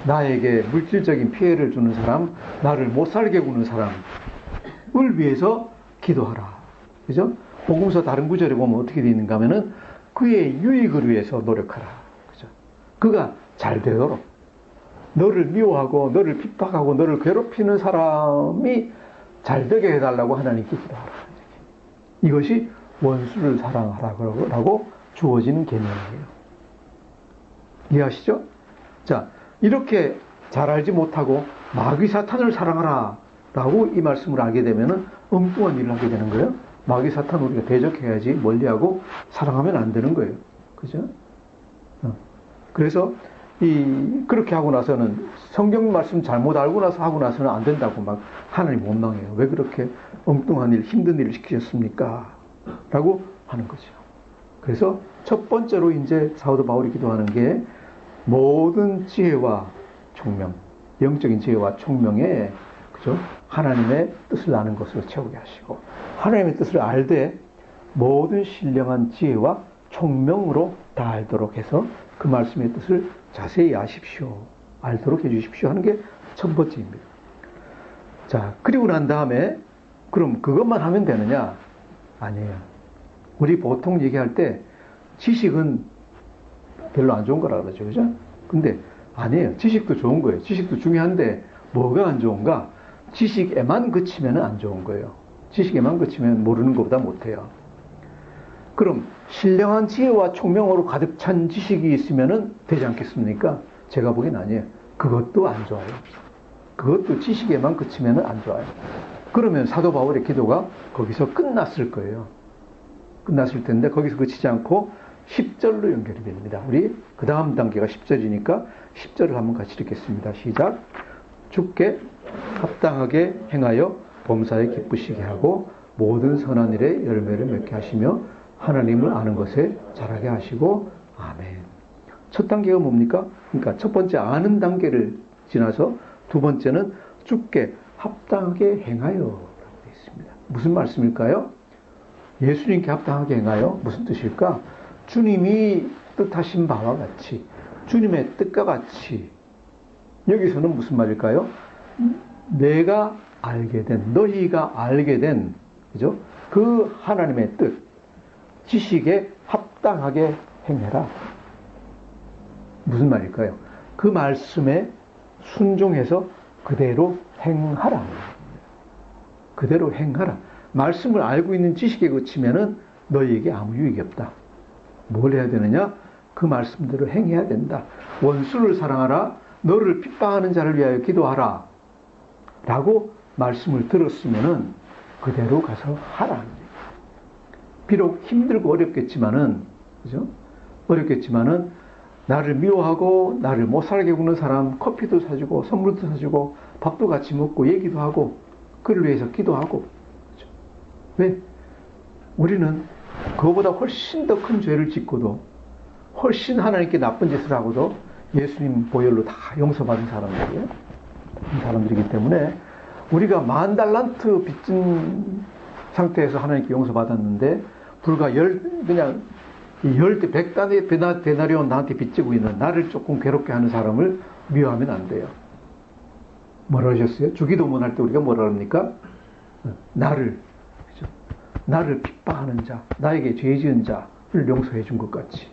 나에게 물질적인 피해를 주는 사람, 나를 못 살게 구는 사람을 위해서 기도하라. 그죠? 복음서 다른 구절에 보면 어떻게 되어 있는가 하면은 그의 유익을 위해서 노력하라. 그죠? 그가 잘 되도록. 너를 미워하고, 너를 핍박하고, 너를 괴롭히는 사람이 잘 되게 해달라고 하나님께 기도하라. 이것이 원수를 사랑하라고 주어지는 개념이에요. 이해하시죠? 자, 이렇게 잘 알지 못하고 마귀 사탄을 사랑하라 라고 이 말씀을 알게 되면은 엉뚱한 일을 하게 되는 거예요. 마귀 사탄 우리가 대적해야지 멀리하고 사랑하면 안 되는 거예요. 그죠? 그래서 그렇게 하고 나서는 성경 말씀 잘못 알고 나서 하고 나서는 안 된다고 막 하나님 원망해요. 왜 그렇게 엉뚱한 일, 힘든 일을 시키셨습니까? 라고 하는 거죠. 그래서 첫 번째로 이제 사도 바울이 기도하는 게 모든 지혜와 총명, 영적인 지혜와 총명에 그죠? 하나님의 뜻을 아는 것으로 채우게 하시고 하나님의 뜻을 알되 모든 신령한 지혜와 총명으로 다 알도록 해서 그 말씀의 뜻을 자세히 아십시오. 알도록 해주십시오 하는 게 첫 번째입니다. 자, 그리고 난 다음에 그럼 그것만 하면 되느냐? 아니에요. 우리 보통 얘기할 때 지식은 별로 안 좋은 거라 그러죠. 그죠? 근데 아니에요. 지식도 좋은 거예요. 지식도 중요한데 뭐가 안 좋은가? 지식에만 그치면 안 좋은 거예요. 지식에만 그치면 모르는 것보다 못해요. 그럼 신령한 지혜와 총명으로 가득 찬 지식이 있으면 되지 않겠습니까? 제가 보기엔 아니에요. 그것도 안 좋아요. 그것도 지식에만 그치면 안 좋아요. 그러면 사도 바울의 기도가 거기서 끝났을 거예요. 끝났을 텐데 거기서 그치지 않고 10절로 연결이 됩니다. 우리 그 다음 단계가 10절이니까 10절을 한번 같이 읽겠습니다. 시작. 주께 합당하게 행하여 범사에 기쁘시게 하고 모든 선한 일에 열매를 맺게 하시며 하나님을 아는 것에 자라게 하시고 아멘. 첫 단계가 뭡니까? 그러니까 첫 번째 아는 단계를 지나서 두 번째는 주께 합당하게 행하여 라고 되어 있습니다. 무슨 말씀일까요? 예수님께 합당하게 행하여 무슨 뜻일까? 주님이 뜻하신 바와 같이 주님의 뜻과 같이 여기서는 무슨 말일까요? 내가 알게 된 너희가 알게 된 그죠? 그 하나님의 뜻 지식에 합당하게 행해라. 무슨 말일까요? 그 말씀에 순종해서 그대로 행하라. 그대로 행하라. 말씀을 알고 있는 지식에 그치면은 너희에게 아무 유익이 없다. 뭘 해야 되느냐? 그 말씀대로 행해야 된다. 원수를 사랑하라. 너를 핍박하는 자를 위하여 기도하라. 라고 말씀을 들었으면은 그대로 가서 하라. 비록 힘들고 어렵겠지만은, 그죠? 어렵겠지만은, 나를 미워하고, 나를 못 살게 굽는 사람, 커피도 사주고, 선물도 사주고, 밥도 같이 먹고, 얘기도 하고, 그를 위해서 기도하고. 그죠? 왜? 우리는 그거보다 훨씬 더 큰 죄를 짓고도, 훨씬 하나님께 나쁜 짓을 하고도, 예수님 보혈로 다 용서받은 사람들이에요. 사람들이기 때문에, 우리가 10,000달란트 빚진 상태에서 하나님께 용서받았는데 불과 그냥 10대 100데나리온 나한테 빚지고 있는 나를 조금 괴롭게 하는 사람을 미워하면 안 돼요. 뭐라 하셨어요? 주기도 못할 때 우리가 뭐라 합니까? 나를 그죠? 나를 핍박하는 자, 나에게 죄 지은 자를 용서해 준 것 같이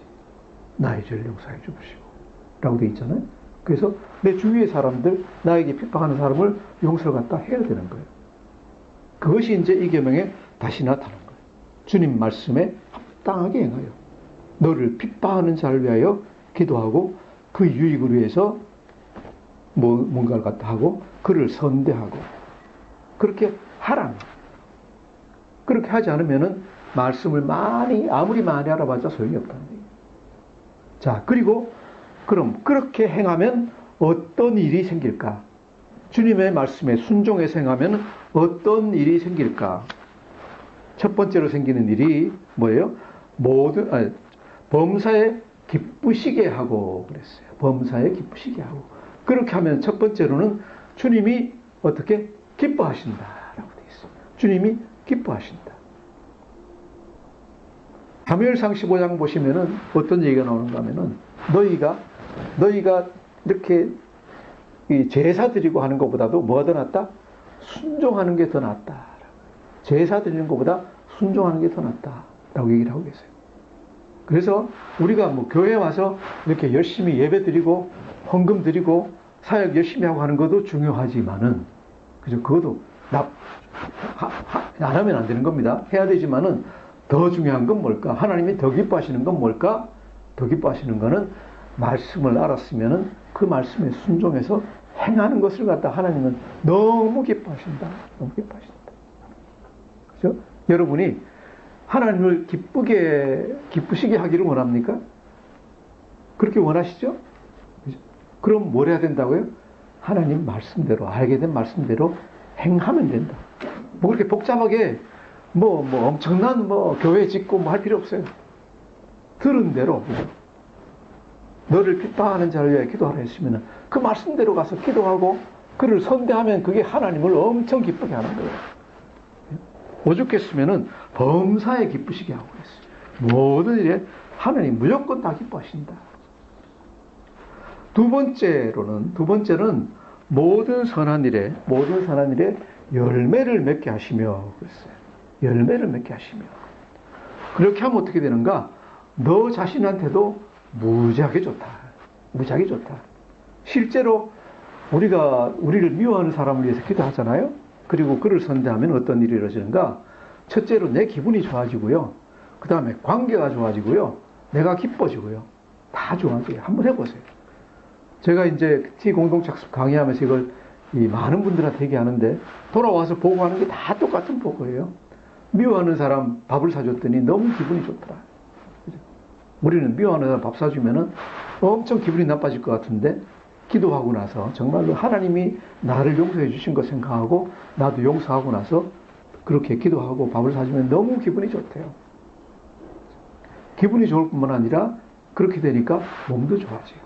나의 죄를 용서해 주시고 라고 되어 있잖아요. 그래서 내 주위의 사람들, 나에게 핍박하는 사람을 용서를 갖다 해야 되는 거예요. 그것이 이제 이 계명에 다시 나타난 거예요. 주님 말씀에 합당하게 행하여 너를 핍박하는 자를 위하여 기도하고 그 유익을 위해서 뭔가를 갖다 하고 그를 선대하고 그렇게 하라. 그렇게 하지 않으면은 말씀을 아무리 많이 알아봤자 소용이 없다는 거예요. 자, 그리고 그럼 그렇게 행하면 어떤 일이 생길까? 주님의 말씀에 순종해서 행하면 어떤 일이 생길까? 첫 번째로 생기는 일이 뭐예요? 범사에 기쁘시게 하고 그랬어요. 범사에 기쁘시게 하고. 그렇게 하면 첫 번째로는 주님이 어떻게 기뻐하신다라고 되어 있어요. 주님이 기뻐하신다. 사무엘상 15장 보시면은 어떤 얘기가 나오는가 하면은 너희가 이렇게 제사 드리고 하는 것보다도 뭐가 더 낫다? 순종하는 게 더 낫다. 제사 드리는 것보다 순종하는 게 더 낫다. 라고 얘기를 하고 계세요. 그래서 우리가 뭐 교회 와서 이렇게 열심히 예배 드리고 헌금 드리고 사역 열심히 하고 하는 것도 중요하지만은 그죠? 그것도 안 하면 안 되는 겁니다. 해야 되지만은 더 중요한 건 뭘까? 하나님이 더 기뻐하시는 건 뭘까? 더 기뻐하시는 거는 말씀을 알았으면은 그 말씀에 순종해서 행하는 것을 갖다 하나님은 너무 기뻐하신다. 너무 기뻐하신다. 그죠? 여러분이 하나님을 기쁘시게 하기를 원합니까? 그렇게 원하시죠? 그죠? 그럼 뭘 해야 된다고요? 하나님 말씀대로, 알게 된 말씀대로 행하면 된다. 뭐 그렇게 복잡하게 엄청난 교회 짓고 할 필요 없어요. 들은 대로, 그죠? 너를 핍박하는 자를 위해 기도하라 했으면 그 말씀대로 가서 기도하고 그를 선대하면 그게 하나님을 엄청 기쁘게 하는 거예요. 오죽했으면은 범사에 기쁘시게 하고 그랬어요. 모든 일에 하나님 무조건 다 기뻐하신다. 두 번째는 모든 선한 일에 열매를 맺게 하시며 그랬어요. 열매를 맺게 하시며. 그렇게 하면 어떻게 되는가? 너 자신한테도 무지하게 좋다. 무지하게 좋다. 실제로 우리가 우리를 미워하는 사람을 위해서 기도하잖아요. 그리고 그를 선대하면 어떤 일이 이루어지는가? 첫째로 내 기분이 좋아지고요. 그 다음에 관계가 좋아지고요. 내가 기뻐지고요. 다 좋아져요. 한번 해보세요. 제가 이제 T공동착습 강의하면서 이걸 많은 분들한테 얘기하는데 돌아와서 보고하는 게 다 똑같은 보고예요. 미워하는 사람 밥을 사줬더니 너무 기분이 좋더라. 우리는 미워하는 사람 밥 사주면은 엄청 기분이 나빠질 것 같은데 기도하고 나서 정말로 하나님이 나를 용서해 주신 거 생각하고 나도 용서하고 나서 그렇게 기도하고 밥을 사주면 너무 기분이 좋대요. 기분이 좋을 뿐만 아니라 그렇게 되니까 몸도 좋아져요.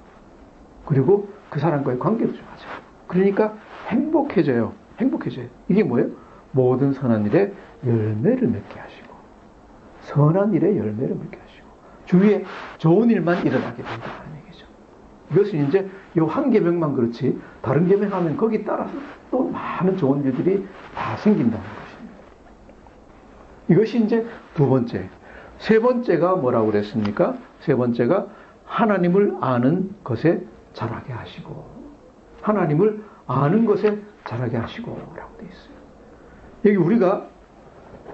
그리고 그 사람과의 관계도 좋아져요. 그러니까 행복해져요. 행복해져요. 이게 뭐예요? 모든 선한 일에 열매를 맺게 하시고 선한 일에 열매를 맺게 하시고 주위에 좋은 일만 일어나게 된다는 얘기죠. 이것은 이제 이 한 계명만 그렇지 다른 계명하면 거기 따라서 또 많은 좋은 일들이 다 생긴다는 것입니다. 이것이 이제 두 번째. 세 번째가 뭐라고 그랬습니까? 세 번째가 하나님을 아는 것에 자라게 하시고 하나님을 아는 것에 자라게 하시고 라고 되어 있어요. 여기 우리가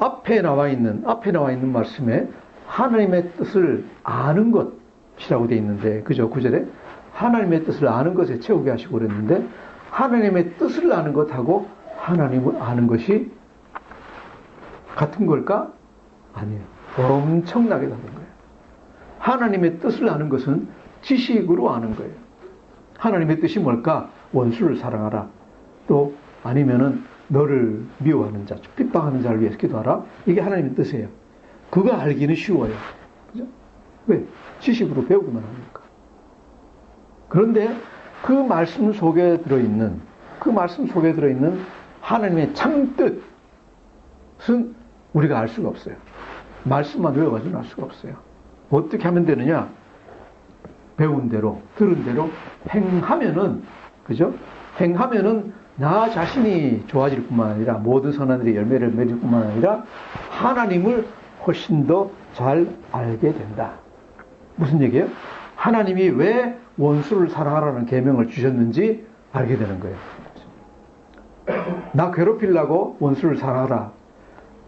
앞에 나와 있는 말씀에 하나님의 뜻을 아는 것이라고 되어 있는데 그죠? 9절에 하나님의 뜻을 아는 것에 채우게 하시고 그랬는데 하나님의 뜻을 아는 것하고 하나님을 아는 것이 같은 걸까? 아니에요. 엄청나게 다른 거예요. 하나님의 뜻을 아는 것은 지식으로 아는 거예요. 하나님의 뜻이 뭘까? 원수를 사랑하라. 또 아니면은 너를 미워하는 자, 핍박하는 자를 위해서 기도하라. 이게 하나님의 뜻이에요. 그거 알기는 쉬워요. 그죠? 왜? 지식으로 배우기만 하니까. 그런데 그 말씀 속에 들어있는 하나님의 참뜻은 우리가 알 수가 없어요. 말씀만 외워가지고는 알 수가 없어요. 어떻게 하면 되느냐? 배운 대로, 들은 대로 행하면은, 그죠? 행하면은 나 자신이 좋아질 뿐만 아니라 모든 선한 일의 열매를 맺을 뿐만 아니라 하나님을 훨씬 더 잘 알게 된다. 무슨 얘기예요? 하나님이 왜 원수를 사랑하라는 계명을 주셨는지 알게 되는 거예요. 나 괴롭히려고 원수를 사랑하라.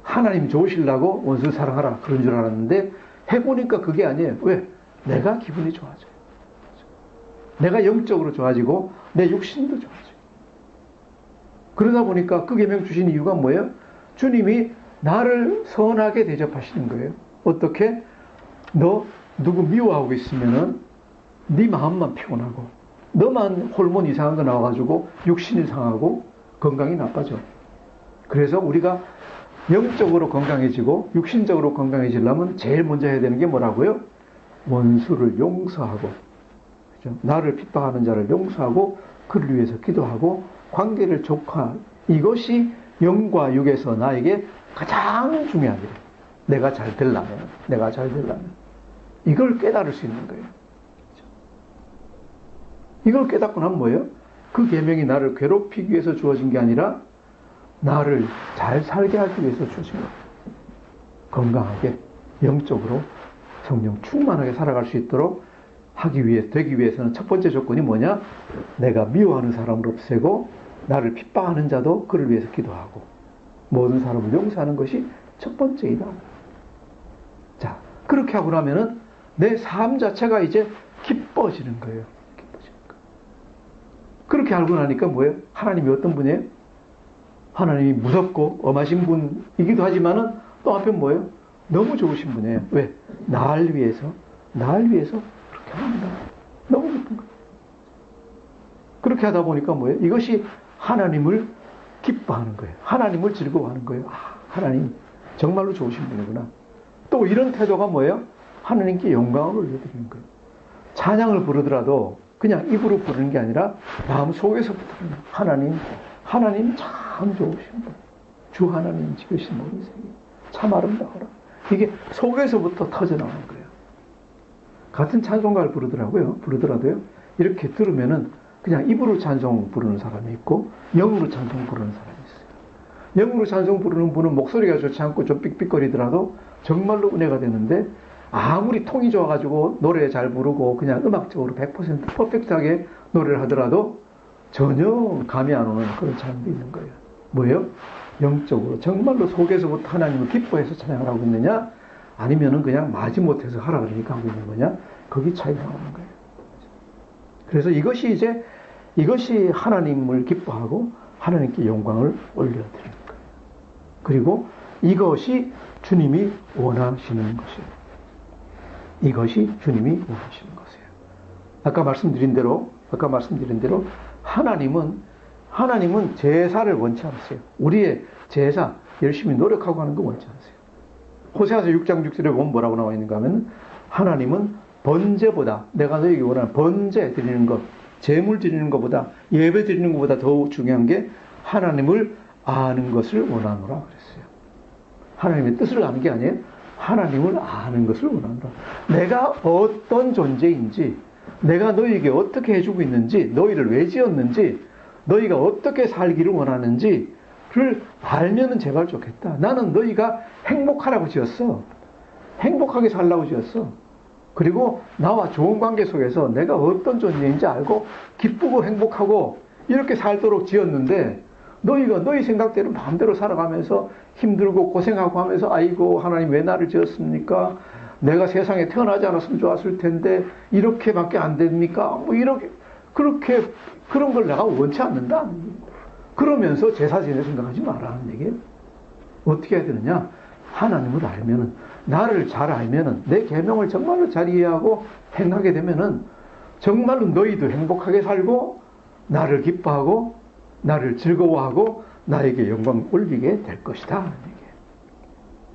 하나님 좋으시려고 원수를 사랑하라. 그런 줄 알았는데 해보니까 그게 아니에요. 왜? 내가 기분이 좋아져요. 내가 영적으로 좋아지고 내 육신도 좋아져요. 그러다 보니까 그 계명 주신 이유가 뭐예요? 주님이 나를 선하게 대접하시는 거예요. 어떻게? 너 누구 미워하고 있으면은 네 마음만 피곤하고 너만 호르몬 이상한 거 나와가지고 육신이 상하고 건강이 나빠져. 그래서 우리가 영적으로 건강해지고 육신적으로 건강해지려면 제일 먼저 해야 되는 게 뭐라고요? 원수를 용서하고, 그죠? 나를 핍박하는 자를 용서하고 그를 위해서 기도하고 관계를 족화. 이것이 영과 육에서 나에게 가장 중요한 일이에요. 내가 잘 되려면 이걸 깨달을 수 있는 거예요. 그죠? 이걸 깨닫고 나면 뭐예요? 그 계명이 나를 괴롭히기 위해서 주어진 게 아니라 나를 잘 살게 하기 위해서 주신 거예요. 건강하게 영적으로 성령 충만하게 살아갈 수 있도록 되기 위해서는 첫 번째 조건이 뭐냐? 내가 미워하는 사람을 없애고 나를 핍박하는 자도 그를 위해서 기도하고 모든 사람을 용서하는 것이 첫 번째이다. 자, 그렇게 하고 나면은 내 삶 자체가 이제 기뻐지는 거예요. 그렇게 알고 나니까 뭐예요? 하나님이 어떤 분이에요? 하나님이 무섭고 엄하신 분이기도 하지만은 또 한편 뭐예요? 너무 좋으신 분이에요. 왜? 날 위해서 그렇게 합니다. 너무 기쁜 거예요. 그렇게 하다 보니까 뭐예요? 이것이 하나님을 기뻐하는 거예요. 하나님을 즐거워하는 거예요. 아, 하나님 정말로 좋으신 분이구나. 또 이런 태도가 뭐예요? 하나님께 영광을 올려드리는 거예요. 찬양을 부르더라도 그냥 입으로 부르는 게 아니라 마음 속에서부터 하나님 참 좋으신 분. 주 하나님 지으신 모든 세계 참 아름다워라. 이게 속에서부터 터져나오는 거예요. 같은 찬송가를 부르더라도요. 이렇게 들으면은 그냥 입으로 찬송 부르는 사람이 있고 영으로 찬송 부르는 사람이 있어요. 영으로 찬송 부르는 분은 목소리가 좋지 않고 좀 삑삑거리더라도 정말로 은혜가 되는데, 아무리 통이 좋아가지고 노래 잘 부르고 그냥 음악적으로 100% 퍼펙트하게 노래를 하더라도 전혀 감이 안 오는 그런 사람도 있는 거예요. 뭐예요? 영적으로 정말로 속에서부터 하나님을 기뻐해서 찬양을 하고 있느냐, 아니면은 그냥 마지못해서 하라 그러니까 하고 있는 거냐, 거기 차이가 나오는 거예요. 그래서 이것이 하나님을 기뻐하고 하나님께 영광을 올려드리는 거예요. 그리고 이것이 주님이 원하시는 것이에요. 이것이 주님이 원하시는 것이에요. 아까 말씀드린 대로 하나님은 제사를 원치 않으세요. 우리의 제사, 열심히 노력하고 하는 거 원치 않으세요. 호세아서 6장 6절에 보면 뭐라고 나와 있는가 하면, 하나님은 번제보다, 내가 너에게 원하는 번제 드리는 것, 제물 드리는 것보다, 예배 드리는 것보다 더 중요한 게 하나님을 아는 것을 원하노라 그랬어요. 하나님의 뜻을 아는 게 아니에요. 하나님을 아는 것을 원하노라. 내가 어떤 존재인지, 내가 너희에게 어떻게 해주고 있는지, 너희를 왜 지었는지, 너희가 어떻게 살기를 원하는지를 알면은 제발 좋겠다. 나는 너희가 행복하라고 지었어. 행복하게 살라고 지었어. 그리고 나와 좋은 관계 속에서 내가 어떤 존재인지 알고 기쁘고 행복하고 이렇게 살도록 지었는데, 너희가 너희 생각대로 마음대로 살아가면서 힘들고 고생하고 하면서, 아이고 하나님 왜 나를 지었습니까? 내가 세상에 태어나지 않았으면 좋았을 텐데 이렇게밖에 안 됩니까? 뭐 그렇게 그런 걸 내가 원치 않는다. 그러면서 제사 지낼 생각하지 말라는 얘기예요. 어떻게 해야 되느냐? 하나님을 알면은, 나를 잘 알면은, 내 계명을 정말로 잘 이해하고 행하게 되면은 정말로 너희도 행복하게 살고 나를 기뻐하고 나를 즐거워하고 나에게 영광 올리게 될 것이다 하는 얘기예요.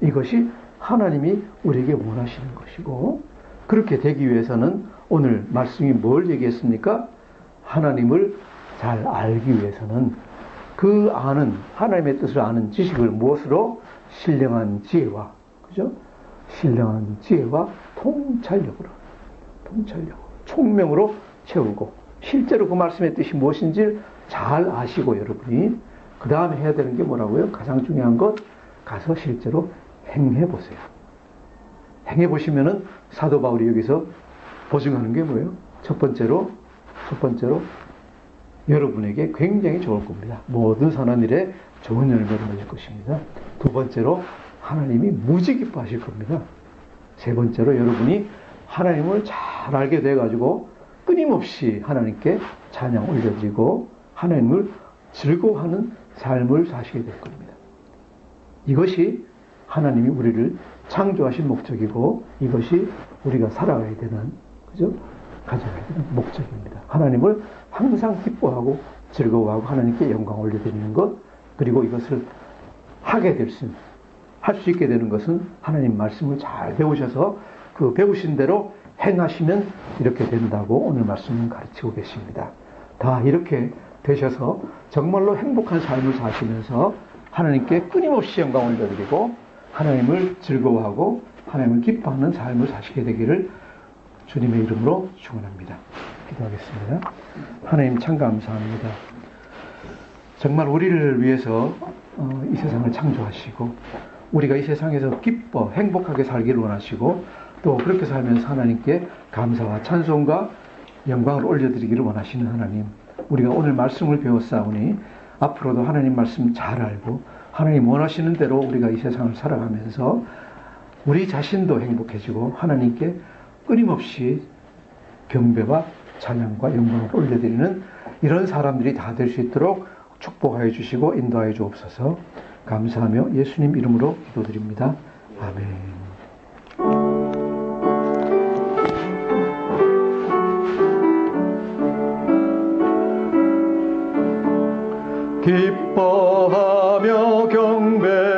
이것이 하나님이 우리에게 원하시는 것이고, 그렇게 되기 위해서는 오늘 말씀이 뭘 얘기했습니까? 하나님을 잘 알기 위해서는 그 아는, 하나님의 뜻을 아는 지식을 무엇으로? 신령한 지혜와, 그죠? 신령한 지혜와 통찰력으로, 총명으로 채우고, 실제로 그 말씀의 뜻이 무엇인지 잘 아시고, 여러분이 그 다음에 해야 되는 게 뭐라고요? 가장 중요한 것, 가서 실제로 행해보세요. 행해보시면은 사도 바울이 여기서 보증하는 게 뭐예요? 첫 번째로 여러분에게 굉장히 좋을 겁니다. 모든 선한 일에 좋은 열매를 맺을 것입니다. 두 번째로 하나님이 무지 기뻐하실 겁니다. 세 번째로 여러분이 하나님을 잘 알게 돼가지고 끊임없이 하나님께 찬양 올려드리고 하나님을 즐거워하는 삶을 사시게 될 겁니다. 이것이 하나님이 우리를 창조하신 목적이고, 이것이 우리가 살아가야 되는, 그죠? 가져가야 되는 목적입니다. 하나님을 항상 기뻐하고 즐거워하고 하나님께 영광 올려드리는 것, 그리고 이것을 할 수 있게 되는 것은 하나님 말씀을 잘 배우셔서 그 배우신 대로 행하시면 이렇게 된다고 오늘 말씀은 가르치고 계십니다. 다 이렇게 되셔서 정말로 행복한 삶을 사시면서 하나님께 끊임없이 영광을 올려드리고 하나님을 즐거워하고 하나님을 기뻐하는 삶을 사시게 되기를 주님의 이름으로 축원합니다. 기도하겠습니다. 하나님 참 감사합니다. 정말 우리를 위해서 이 세상을 창조하시고 우리가 이 세상에서 기뻐 행복하게 살기를 원하시고 또 그렇게 살면서 하나님께 감사와 찬송과 영광을 올려드리기를 원하시는 하나님, 우리가 오늘 말씀을 배웠사오니 앞으로도 하나님 말씀 잘 알고 하나님 원하시는 대로 우리가 이 세상을 살아가면서 우리 자신도 행복해지고 하나님께 끊임없이 경배와 찬양과 영광을 올려드리는 이런 사람들이 다 될 수 있도록 축복하여 주시고 인도하여 주옵소서. 감사하며 예수님 이름으로 기도드립니다. 아멘. 기뻐하며 경배